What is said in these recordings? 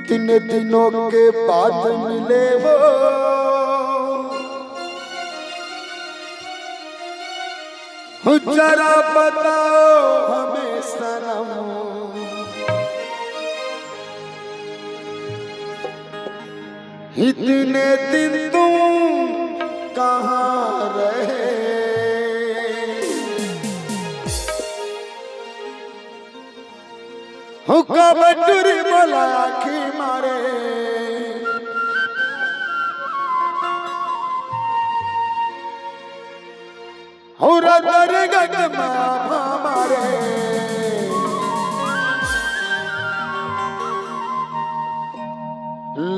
कितने दिनों के बाद मिले वो, जरा बताओ हमें सनम, इतने दिन तुम कहाँ रहे, कब टुरी बोला आखी मारे, और दरगत मारे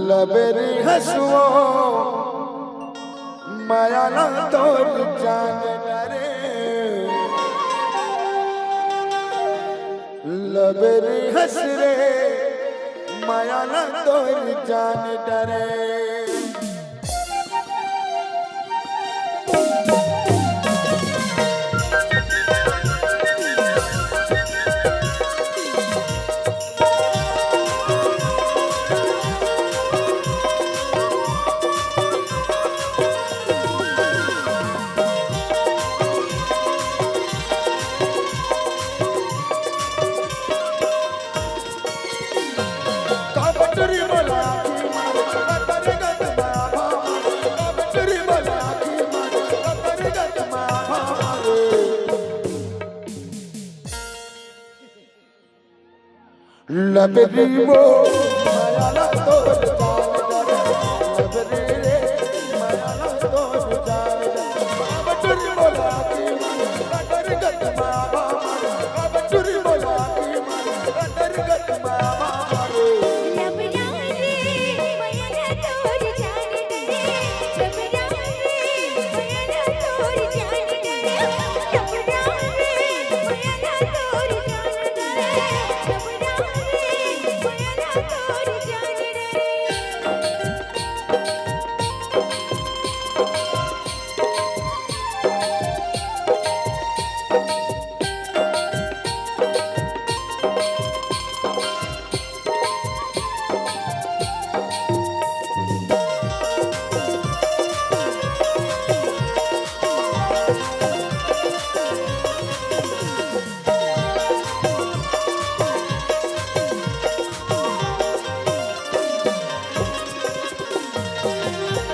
लबेरी हसुओ माया ना तोर जान डरे, लबेरी हसरे माया ना तोर जान डरे। लबरी वो माया ना तोर जान डरे, लबरी रे माया ना तोर जान डरे, बटुरी बोला की दरगत मामा, बटुरी बोला की दरगत मामा रे, लबरा रे माया ना तोर जान डरे, लबरा रे माया ना तोर जान डरे, लबरा रे माया ना तोर जान डरे, लबरा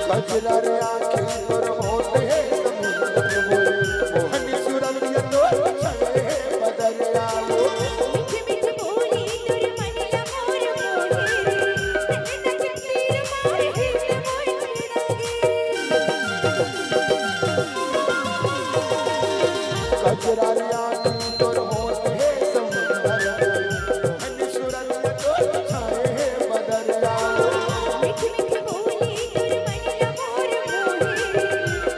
कजरा रे आँखें पर होते हैं समुद्र वो, मोहनी सुरंग तो छले बदरिया वो, मीठे मीठे बोली तुर मनिया मोर मोरे, तने तक तीर मारे हिल मोर छुड़ागे। कजरा रे आँखें पर होते हैं समुद्र वो, मोहनी सुरंग तो छले बदरिया वो, मीठे मीठे बोली तुर मनिया मोर मोरे,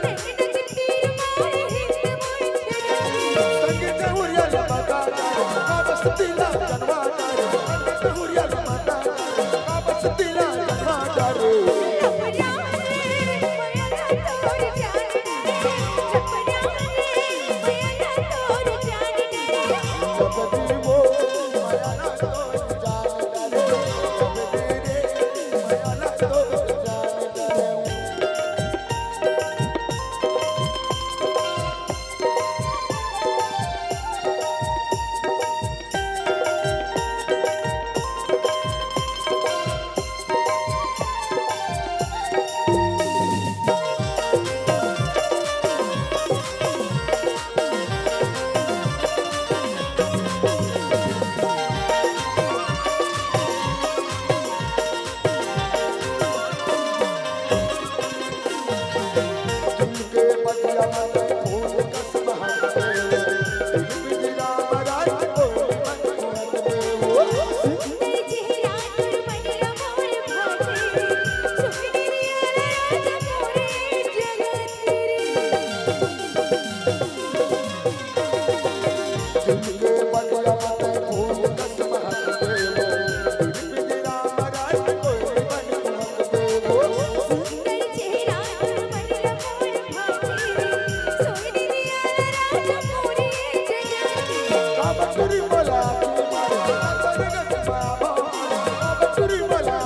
तने तक तीर मारे हिल मोर छुड़ागे। संगीत हुरिया लबका वापस दिला जनवा रे, संगीत हुरिया लबका वापस दिला जनवा रे, लबरा रे माया ना तोर जान डरे, लबरा रे माया ना तोर जान डरे, लबरी वो माया ना तोर जान डरे, लबरी रे माया ना तोर जान डरे। जिनके बगिया में फूल कस बहते, बिजला बराई कोई मन करते वो, सुंदर चेहरा तुर मनिया मोर भाते, सुंदरिया राजा मोरे जगत रे। जिनके बगिया में फूल कस बहते वो, बिजला बराई कोई मन करते वो, सुंदर चेहरा तुर मनिया मोर भाते, सुंदरिया राजा मोरे जगत रे। बटुरी बोला की मारे दरगत मामा, बटुरी बोला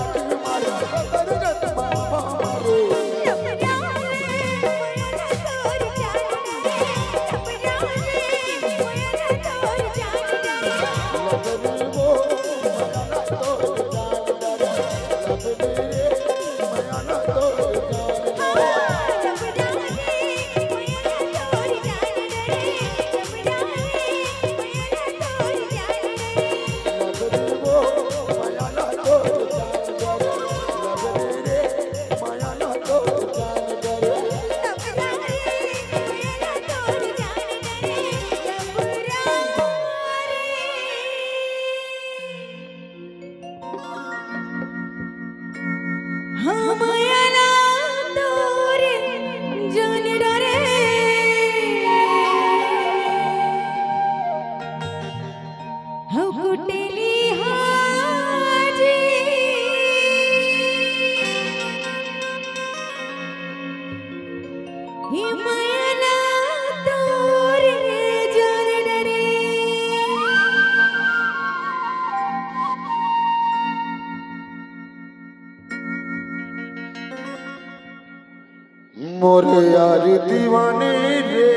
हे मायला तोर जाने डरे मोरे यार दीवाने रे